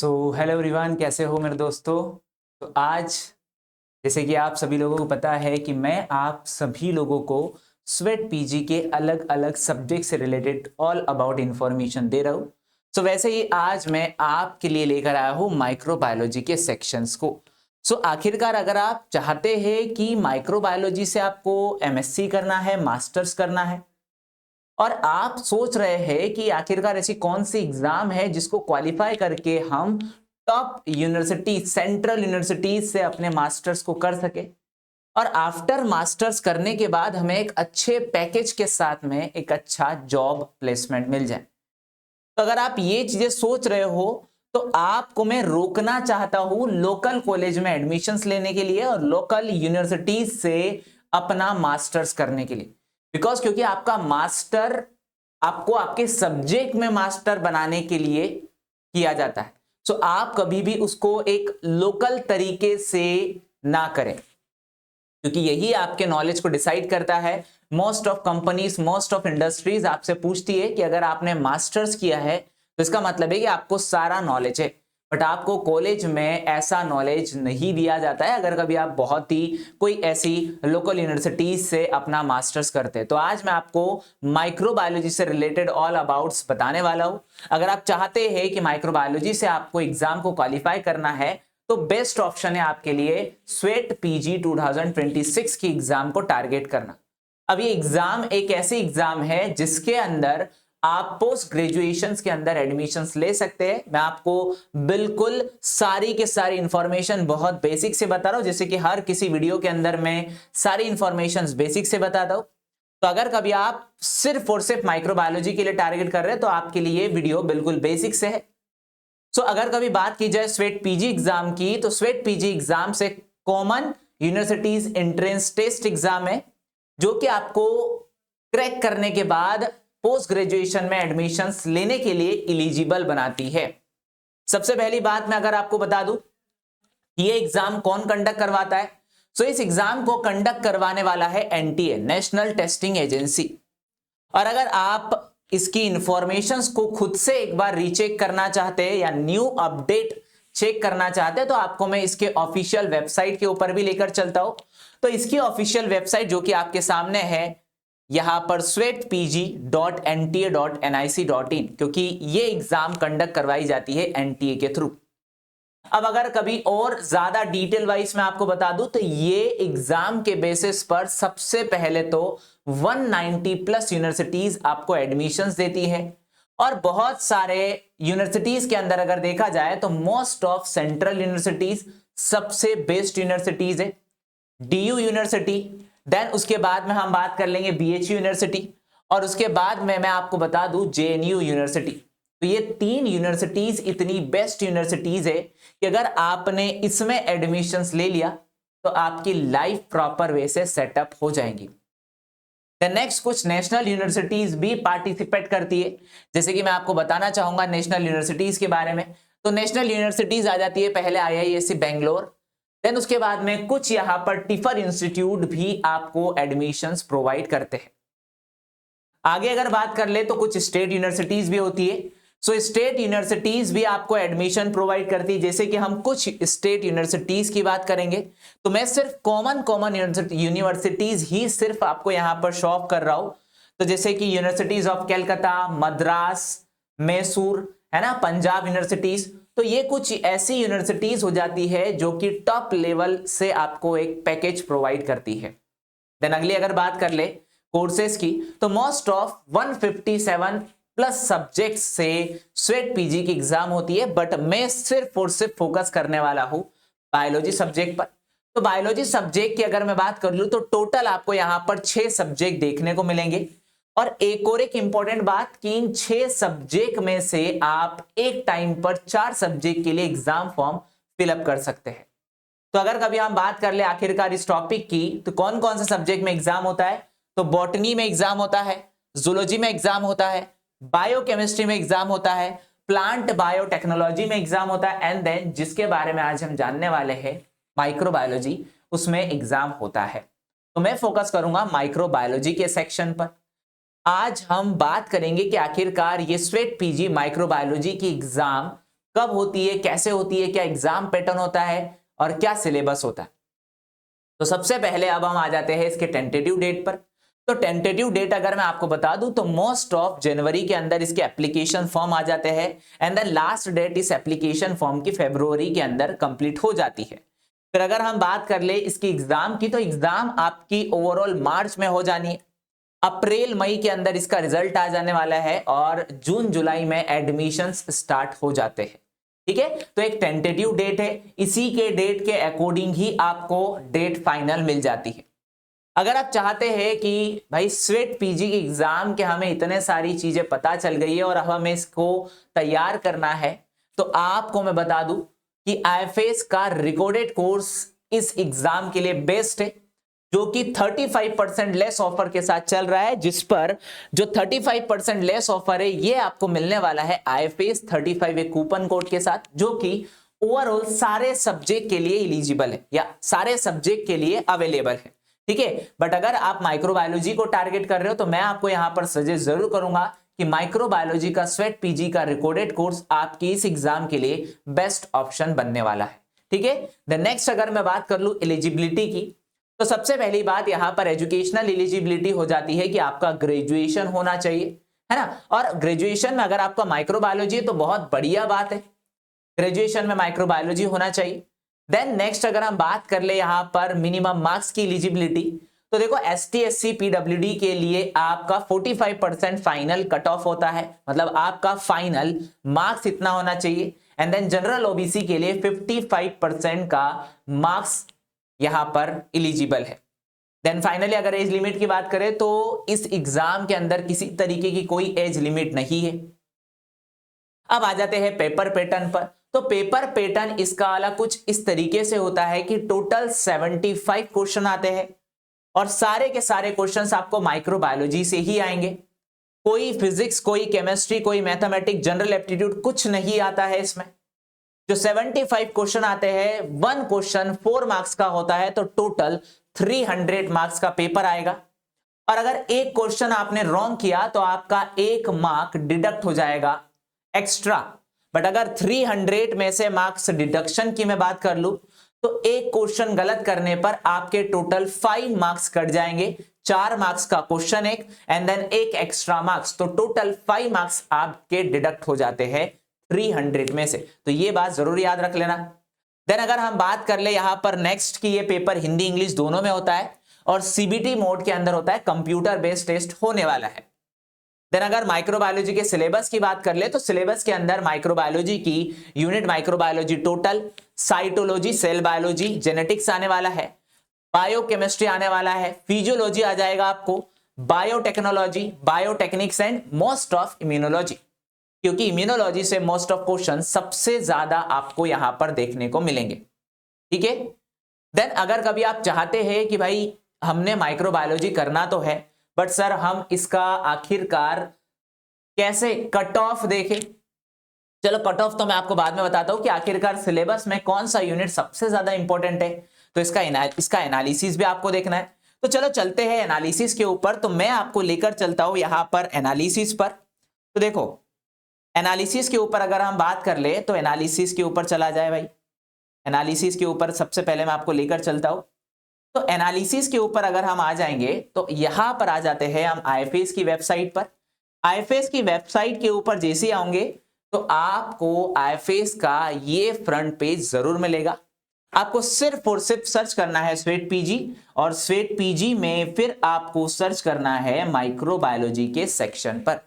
Hello everyone, कैसे हो मेरे दोस्तों। तो आज जैसे कि आप सभी लोगों को पता है कि मैं आप सभी लोगों को स्वेट पीजी के अलग अलग सब्जेक्ट से रिलेटेड ऑल अबाउट इंफॉर्मेशन दे रहा हूँ। वैसे ही आज मैं आपके लिए लेकर आया हूँ माइक्रोबायोलॉजी के सेक्शंस को। आखिरकार अगर आप चाहते हैं कि माइक्रोबायोलॉजी से आपको एमएससी करना है, मास्टर्स करना है, और आप सोच रहे हैं कि आखिरकार ऐसी कौन सी एग्जाम है जिसको क्वालिफाई करके हम टॉप यूनिवर्सिटी, सेंट्रल यूनिवर्सिटीज से अपने मास्टर्स को कर सके, और आफ्टर मास्टर्स करने के बाद हमें एक अच्छे पैकेज के साथ में एक अच्छा जॉब प्लेसमेंट मिल जाए। तो अगर आप ये चीजें सोच रहे हो तो आपको मैं रोकना चाहता हूं लोकल कॉलेज में एडमिशंस लेने के लिए और लोकल यूनिवर्सिटीज से अपना मास्टर्स करने के लिए। क्योंकि आपका मास्टर आपको आपके सब्जेक्ट में मास्टर बनाने के लिए किया जाता है। आप कभी भी उसको एक लोकल तरीके से ना करें, क्योंकि यही आपके नॉलेज को डिसाइड करता है। Most of companies, most of industries आपसे पूछती है कि अगर आपने मास्टर्स किया है तो इसका मतलब है कि आपको सारा नॉलेज है, बट आपको कॉलेज में ऐसा नॉलेज नहीं दिया जाता है अगर कभी आप बहुत ही कोई ऐसी लोकल यूनिवर्सिटीज से अपना मास्टर्स करते हैं। तो आज मैं आपको माइक्रोबायोलॉजी से रिलेटेड ऑल अबाउट्स बताने वाला हूं। अगर आप चाहते हैं कि माइक्रोबायोलॉजी से आपको एग्जाम को क्वालिफाई करना है तो बेस्ट ऑप्शन है आपके लिए स्वेट पीजी 2026 की एग्जाम को टारगेट करना। अब ये एग्जाम एक ऐसी एग्जाम है जिसके अंदर आप पोस्ट ग्रेजुएशन के अंदर एडमिशंस ले सकते हैं। मैं आपको बिल्कुल सारी के सारी इंफॉर्मेशन बहुत बेसिक से बता रहा हूं, जैसे कि हर किसी वीडियो के अंदर मैं सारी इंफॉर्मेशन बेसिक से बताता हूं। तो अगर कभी आप सिर्फ और सिर्फ माइक्रोबायोलॉजी के लिए टारगेट कर रहे हैं तो आपके लिए वीडियो बिल्कुल बेसिक से है। अगर कभी बात की जाए स्वेट पीजी एग्जाम की, तो स्वेट पीजी एग्जाम से common universities entrance test exam है, जो कि आपको क्रैक करने के बाद पोस्ट ग्रेजुएशन में एडमिशंस लेने के लिए एलिजिबल बनाती है। सबसे पहली बात मैं अगर आपको बता दूं, ये एग्जाम कौन कंडक्ट करवाता है। इस एग्जाम को कंडक्ट करवाने वाला है एनटीए, नेशनल टेस्टिंग एजेंसी। और अगर आप इसकी इंफॉर्मेशंस को खुद से एक बार रीचेक करना चाहते हैं या न्यू अपडेट चेक करना चाहते हैं तो आपको मैं इसके ऑफिशियल वेबसाइट के ऊपर भी लेकर चलता हूं। तो इसकी ऑफिशियल वेबसाइट जो कि आपके सामने है यहां पर swetpg.nta.nic.in, क्योंकि ये एग्जाम कंडक्ट करवाई जाती है एनटीए के थ्रू। अब अगर कभी और ज्यादा डिटेल वाइज मैं आपको बता दूं तो ये एग्जाम के बेसिस पर सबसे पहले तो 190 प्लस यूनिवर्सिटीज आपको एडमिशंस देती है, और बहुत सारे यूनिवर्सिटीज के अंदर अगर देखा जाए तो मोस्ट ऑफ सेंट्रल यूनिवर्सिटीज सबसे बेस्ट यूनिवर्सिटीज है, डीयू यूनिवर्सिटी, देन उसके बाद में हम बात कर लेंगे बीएचयू यूनिवर्सिटी, और उसके बाद में मैं आपको बता दूं जेएनयू यूनिवर्सिटी। तो ये तीन यूनिवर्सिटीज इतनी बेस्ट यूनिवर्सिटीज है कि अगर आपने इसमें एडमिशंस ले लिया तो आपकी लाइफ प्रॉपर वे से सेटअप हो जाएंगी। नेक्स्ट कुछ नेशनल यूनिवर्सिटीज भी पार्टिसिपेट करती है, जैसे कि मैं आपको बताना चाहूंगा नेशनल यूनिवर्सिटीज के बारे में। तो नेशनल यूनिवर्सिटीज आ जाती है पहले आईआईएससी बेंगलोर, देन उसके बाद में कुछ यहां पर टिफर इंस्टीट्यूट भी आपको एडमिशंस प्रोवाइड करते हैं। आगे अगर बात कर ले तो कुछ स्टेट यूनिवर्सिटीज भी होती है। स्टेट यूनिवर्सिटीज भी आपको एडमिशन प्रोवाइड करती है, जैसे कि हम कुछ स्टेट यूनिवर्सिटीज की बात करेंगे तो मैं सिर्फ कॉमन यूनिवर्सिटीज ही सिर्फ आपको यहां पर शो ऑफ कर रहा हूं। तो जैसे कि यूनिवर्सिटीज ऑफ कलकत्ता, मद्रास, मैसूर, है ना, पंजाब यूनिवर्सिटीज। तो ये कुछ ऐसी यूनिवर्सिटीज हो जाती है जो कि टॉप लेवल से आपको एक पैकेज प्रोवाइड करती है। देन अगली अगर बात कर ले कोर्सेज की, तो मोस्ट ऑफ 157 प्लस सब्जेक्ट से स्वेट पीजी की एग्जाम होती है, बट मैं सिर्फ और सिर्फ फोकस करने वाला हूं बायोलॉजी सब्जेक्ट पर। तो बायोलॉजी सब्जेक्ट की अगर मैं बात कर लूं तो टोटल आपको यहां पर 6 सब्जेक्ट देखने को मिलेंगे, और एक इंपॉर्टेंट बात कि इन 6 सब्जेक्ट में से आप एक टाइम पर 4 सब्जेक्ट के लिए एग्जाम फॉर्म फिलअप कर सकते हैं। तो अगर कभी हम बात कर ले आखिरकार इस टॉपिक की, तो कौन कौन से सब्जेक्ट में एग्जाम होता है, तो बॉटनी में एग्जाम होता है, जूलॉजी में एग्जाम होता है, बायोकेमिस्ट्री में एग्जाम होता है, प्लांट बायोटेक्नोलॉजी में एग्जाम होता है, एंड देन जिसके बारे में आज हम जानने वाले हैं माइक्रोबायोलॉजी, उसमें एग्जाम होता है। तो मैं फोकस करूंगा माइक्रोबायोलॉजी के सेक्शन पर। आज हम बात करेंगे कि आखिरकार ये स्वेट पीजी माइक्रोबायोलॉजी की एग्जाम कब होती है, कैसे होती है, क्या एग्जाम पैटर्न होता है और क्या सिलेबस होता है। तो सबसे पहले अब हम आ जाते हैं इसके टेंटेटिव डेट पर। तो टेंटेटिव डेट अगर मैं आपको बता दूं तो मोस्ट ऑफ जनवरी के अंदर इसके एप्लीकेशन फॉर्म आ जाते हैं एंड देन लास्ट डेट इस एप्लीकेशन फॉर्म की फरवरी के अंदर कंप्लीट हो जाती है। फिर अगर हम बात कर ले इसकी एग्जाम की, तो एग्जाम आपकी ओवरऑल मार्च में हो जानी है, अप्रैल मई के अंदर इसका रिजल्ट आ जाने वाला है और जून जुलाई में एडमिशंस स्टार्ट हो जाते हैं। ठीक है, तो एक टेंटेटिव डेट है, इसी के डेट के अकॉर्डिंग ही आपको डेट फाइनल मिल जाती है। अगर आप चाहते हैं कि भाई स्वेट पीजी के एग्जाम के हमें इतने सारी चीजें पता चल गई है और अब हमें इसको तैयार करना है, तो आपको मैं बता दूं कि आईएफएस का रिकॉर्डेड कोर्स इस एग्जाम के लिए बेस्ट है, जो कि 35% लेस ऑफर के साथ चल रहा है, जिस पर जो 35% लेस ऑफर है ये आपको मिलने वाला है आईएफएस 35 एक कूपन कोड के साथ, जो कि ओवरऑल सारे सब्जेक्ट के लिए एलिजिबल है या सारे सब्जेक्ट के लिए अवेलेबल है। ठीक है, बट अगर आप माइक्रोबायोलॉजी को टारगेट कर रहे हो तो मैं आपको यहां पर सजेस्ट जरूर करूंगा कि माइक्रोबायोलॉजी का स्वेट पीजी का रिकॉर्डेड कोर्स आपकी इस एग्जाम के लिए बेस्ट ऑप्शन बनने वाला है। ठीक है, द नेक्स्ट अगर मैं बात कर लूं एलिजिबिलिटी की, तो सबसे पहली बात यहां पर एजुकेशनल एलिजिबिलिटी हो जाती है कि आपका ग्रेजुएशन होना चाहिए, है ना। और ग्रेजुएशन में अगर आपका माइक्रोबायोलॉजी है तो बहुत बढ़िया बात है, ग्रेजुएशन में माइक्रोबायोलॉजी होना चाहिए। देन नेक्स्ट अगर हम बात कर ले यहां पर मिनिमम मार्क्स की एलिजिबिलिटी, तो देखो एसटी एससी पीडब्ल्यूडी के लिए आपका 45% फाइनल कट ऑफ होता है, मतलब आपका फाइनल मार्क्स इतना होना चाहिए। एंड देन जनरल ओबीसी के लिए 55% का मार्क्स यहां पर एलिजिबल है। देन फाइनली अगर एज लिमिट की बात करें तो इस एग्जाम के अंदर किसी तरीके की कोई एज लिमिट नहीं है। अब आ जाते हैं पेपर पैटर्न पर। तो पेपर पैटर्न इसका वाला कुछ इस तरीके से होता है कि टोटल 75 क्वेश्चन आते हैं और सारे के सारे क्वेश्चंस आपको माइक्रोबायोलॉजी से ही आएंगे। कोई फिजिक्स, कोई केमिस्ट्री, कोई मैथमेटिक्स, जनरल एप्टीट्यूड कुछ नहीं आता है इसमें। जो 75 क्वेश्चन आते हैं, वन क्वेश्चन 4 मार्क्स का होता है, तो टोटल 300 मार्क्स का पेपर आएगा। और अगर एक क्वेश्चन आपने रॉन्ग किया तो आपका 1 मार्क डिडक्ट हो जाएगा एक्स्ट्रा। बट अगर 300 में से मार्क्स डिडक्शन की मैं बात कर लूं तो एक क्वेश्चन गलत करने पर आपके टोटल 5 मार्क्स कट जाएंगे, 4 मार्क्स का क्वेश्चन एक एंड देन एक एक्स्ट्रा मार्क्स, तो टोटल 5 मार्क्स आपके डिडक्ट हो जाते हैं 300 में से। तो ये बात जरूर याद रख लेना। देन अगर हम बात कर ले यहां पर नेक्स्ट की, ये पेपर हिंदी इंग्लिश दोनों में होता है और सीबीटी मोड के अंदर होता है, कंप्यूटर बेस्ड टेस्ट होने वाला है। देन अगर माइक्रोबायोलॉजी के सिलेबस की बात कर ले तो सिलेबस के अंदर माइक्रोबायोलॉजी की unit microbiology total, cytology cell biology, genetics आने वाला है, बायोकेमिस्ट्री आने वाला है, फिजियोलॉजी आ जाएगा आपको, biotechnology, biotechnics and most of immunology, क्योंकि इम्यूनोलॉजी से मोस्ट ऑफ क्वेश्चन सबसे ज्यादा आपको यहां पर देखने को मिलेंगे। ठीक है, देन अगर कभी आप चाहते हैं कि भाई हमने माइक्रोबायोलॉजी करना तो है बट सर हम इसका आखिरकार कैसे कट ऑफ देखें, चलो कट ऑफ तो मैं आपको बाद में बताता हूं कि आखिरकार सिलेबस में कौन सा यूनिट सबसे ज्यादा इंपॉर्टेंट है, तो इसका एनालिसिस भी आपको देखना है। तो चलो चलते हैं एनालिसिस के ऊपर। तो मैं आपको लेकर चलता हूं यहां पर एनालिसिस पर। तो देखो एनालिसिस के ऊपर अगर हम बात कर ले तो एनालिसिस के ऊपर चला जाए भाई, एनालिसिस के ऊपर सबसे पहले मैं आपको लेकर चलता हूं। तो एनालिसिस के ऊपर अगर हम आ जाएंगे तो यहां पर आ जाते हैं हम आईएफएस की वेबसाइट पर। आईएफएस की वेबसाइट के ऊपर जैसे ही आओगे तो आपको आईएफएस का ये फ्रंट पेज जरूर मिलेगा। आपको सिर्फ और सिर्फ सर्च करना है स्वेट पीजी, और स्वेट पीजी में फिर आपको सर्च करना है माइक्रोबायोलॉजी के सेक्शन पर।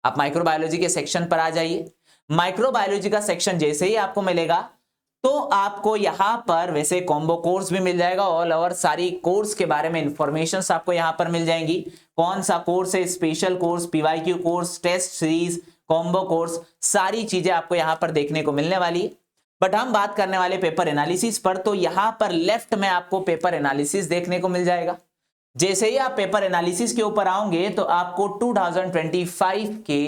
आप माइक्रोबायोलॉजी के सेक्शन पर आ जाइए। माइक्रोबायोलॉजी का सेक्शन जैसे ही आपको मिलेगा तो आपको यहां पर वैसे कॉम्बो कोर्स भी मिल जाएगा, ऑल ओवर सारी कोर्स के बारे में इंफॉर्मेशन आपको यहां पर मिल जाएंगी। कौन सा कोर्स है, special course, PYQ course, test series, combo course, सारी चीजें आपको यहां पर देखने को मिलने वाली है। बट हम बात करने वाले पेपर एनालिसिस पर, तो यहां पर लेफ्ट में आपको पेपर एनालिसिस देखने को मिल जाएगा। जैसे ही आप पेपर एनालिसिस के ऊपर आओगे तो आपको 2025 के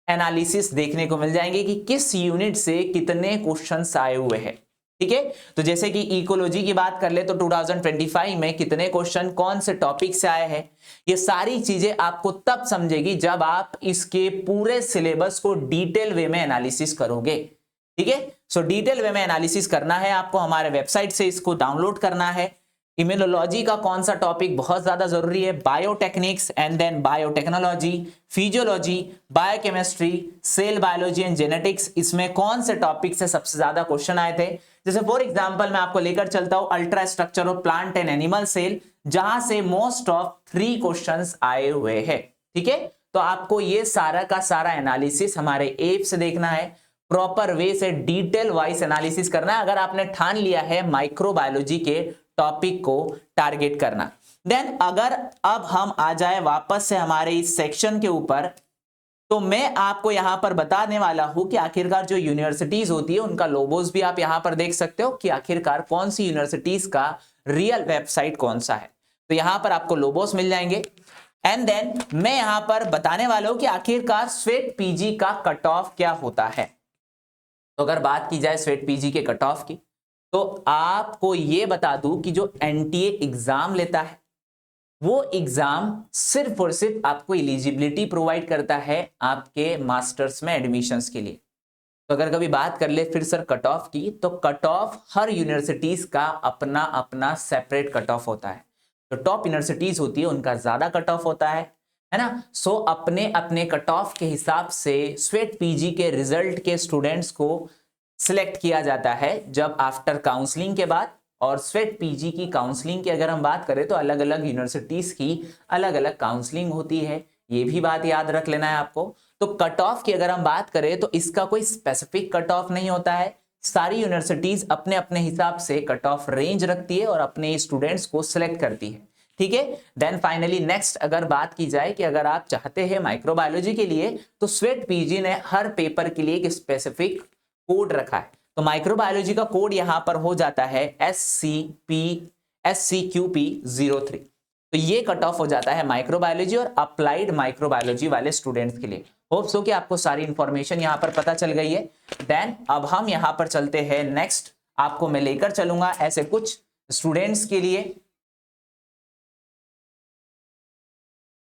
एनालिसिस देखने को मिल जाएंगे कि किस यूनिट से कितने क्वेश्चंस आए हुए हैं। ठीक है, तो जैसे कि इकोलॉजी की बात कर ले तो 2025 में कितने क्वेश्चन कौन से टॉपिक से आए हैं, ये सारी चीजें आपको तब समझेगी जब आप इसके पूरे सिलेबस को डिटेल वे में एनालिसिस करोगे। ठीक है। सो डिटेल वे में एनालिसिस करना है आपको, हमारे वेबसाइट से इसको डाउनलोड करना है। इम्यूनोलॉजी का कौन सा टॉपिक बहुत ज्यादा जरूरी है, biotechnics and then biotechnology, physiology, biochemistry, cell biology and genetics, इसमें कौन से टॉपिक से सबसे ज्यादा क्वेश्चन आए थे। जैसे फॉर एग्जांपल मैं आपको लेकर चलता हूं ultra structure of plant and animal cell, जहां से मोस्ट ऑफ 3 क्वेश्चंस आए हुए हैं। ठीक है, तो आपको ये सारा का सारा एनालिसिस हमारे ऐप से देखना है, प्रॉपर वे से डिटेल वाइज एनालिसिस करना है, अगर आपने ठान लिया है माइक्रोबायोलॉजी के टॉपिक को टारगेट करना। देन अगर अब हम आ जाए वापस से हमारे इस सेक्शन के ऊपर, तो मैं आपको यहां पर बताने वाला हूं कि आखिरकार जो यूनिवर्सिटीज होती है उनका लोगोस भी आप यहां पर देख सकते हो कि आखिरकार कौन सी यूनिवर्सिटीज का रियल वेबसाइट कौन सा है। तो यहां पर आपको लोगोस मिल जाएंगे एंड देन मैं यहां पर बताने वाला हूं कि आखिरकार स्वेट पीजी का कट ऑफ क्या होता है। तो अगर बात की जाए स्वेट पीजी के कट ऑफ की, तो आपको यह बता दूं कि जो एनटीए एग्जाम लेता है वो एग्जाम सिर्फ और सिर्फ आपको एलिजिबिलिटी प्रोवाइड करता है आपके मास्टर्स में एडमिशंस के लिए। तो अगर कभी बात कर ले फिर सर कट ऑफ की, तो कट ऑफ हर यूनिवर्सिटीज का अपना अपना सेपरेट कट ऑफ होता है। तो टॉप यूनिवर्सिटीज होती है उनका ज्यादा कट ऑफ होता है ना। सो अपने अपने कट ऑफ के हिसाब से स्वेट पीजी के रिजल्ट के स्टूडेंट्स को सिलेक्ट किया जाता है जब आफ्टर काउंसलिंग के बाद। और स्वेट पीजी की काउंसलिंग की अगर हम बात करें तो अलग अलग यूनिवर्सिटीज की अलग अलग काउंसलिंग होती है, ये भी बात याद रख लेना है आपको। तो कट ऑफ की अगर हम बात करें तो इसका कोई स्पेसिफिक कट ऑफ नहीं होता है, सारी यूनिवर्सिटीज अपने अपने हिसाब से कट ऑफ रेंज रखती है और अपने स्टूडेंट्स को सिलेक्ट करती है। ठीक है, देन फाइनली नेक्स्ट अगर बात की जाए कि अगर आप चाहते हैं माइक्रोबायोलॉजी के लिए, तो स्वेट पीजी ने हर पेपर के लिए एक स्पेसिफिक कोड रखा है। तो माइक्रोबायोलॉजी का कोड यहां पर हो जाता है SCQP03। तो ये कट ऑफ हो जाता है माइक्रोबायोलॉजी और अप्लाइड माइक्रोबायोलॉजी वाले स्टूडेंट्स के लिए। होप सो कि आपको सारी इंफॉर्मेशन यहां पर पता चल गई है। देन अब हम यहां पर चलते हैं नेक्स्ट, आपको मैं लेकर चलूंगा ऐसे कुछ स्टूडेंट्स के लिए।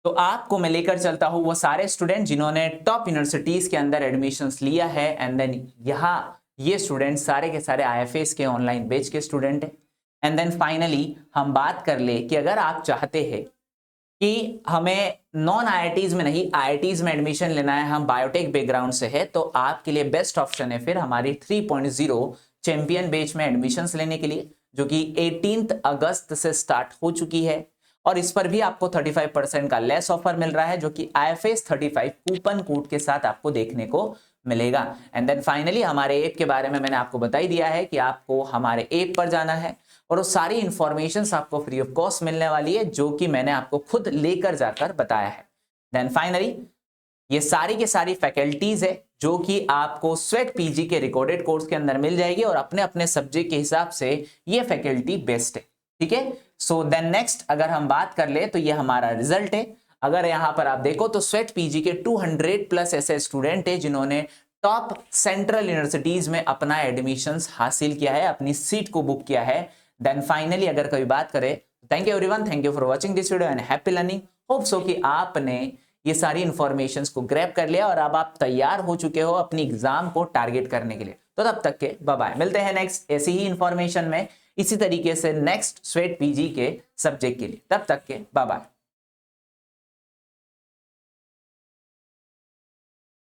तो आपको मैं लेकर चलता हूं वो सारे स्टूडेंट जिन्होंने टॉप यूनिवर्सिटीज के अंदर एडमिशंस लिया है एंड देन यहां ये स्टूडेंट सारे के सारे आईएफएस के ऑनलाइन बैच के स्टूडेंट हैं। एंड देन फाइनली हम बात कर ले कि अगर आप चाहते हैं कि हमें नॉन आईआईटीज में नहीं आईआईटीज में एडमिशन लेना है, हम बायोटेक बैकग्राउंड से है, तो आपके लिए बेस्ट ऑप्शन है फिर हमारी 3.0 चैंपियन बैच में एडमिशंस लेने के लिए, जो कि 18 अगस्त से स्टार्ट हो चुकी है। और इस पर भी आपको 35% का लेस ऑफर मिल रहा है, जो कि IFS 35 कूपन कोड के साथ आपको देखने को मिलेगा। एंड देन फाइनली हमारे ऐप के बारे में मैंने आपको बता ही दिया है कि आपको हमारे ऐप पर जाना है और वो सारी इंफॉर्मेशन आपको फ्री ऑफ कॉस्ट मिलने वाली है, जो कि मैंने आपको खुद लेकर जाकर बताया है। देन फाइनली ये सारी के सारी फैकल्टीज है जो कि आपको स्वेट पीजी के रिकॉर्डेड कोर्स के अंदर मिल जाएगी और अपने अपने सब्जेक्ट के हिसाब से ये फैकल्टी बेस्ट है। ठीक है, सो देन नेक्स्ट अगर हम बात कर ले तो ये हमारा रिजल्ट है। अगर यहां पर आप देखो तो स्वेट पीजी के 200+ ऐसे स्टूडेंट है जिन्होंने टॉप सेंट्रल यूनिवर्सिटीज में अपना एडमिशंस हासिल किया है, अपनी सीट को बुक किया है। देन फाइनली अगर कभी बात करें, thank you everyone, thank you for watching this video and happy learning. Hope so कि आपने ये सारी इंफॉर्मेशंस को ग्रैब कर लिया और अब आप तैयार हो चुके हो अपनी एग्जाम को टारगेट करने के लिए। तो तब तक के बाय बाय, मिलते हैं नेक्स्ट ऐसी ही इंफॉर्मेशन में इसी तरीके से नेक्स्ट स्वेट पीजी के सब्जेक्ट के लिए। तब तक के बाय बाय।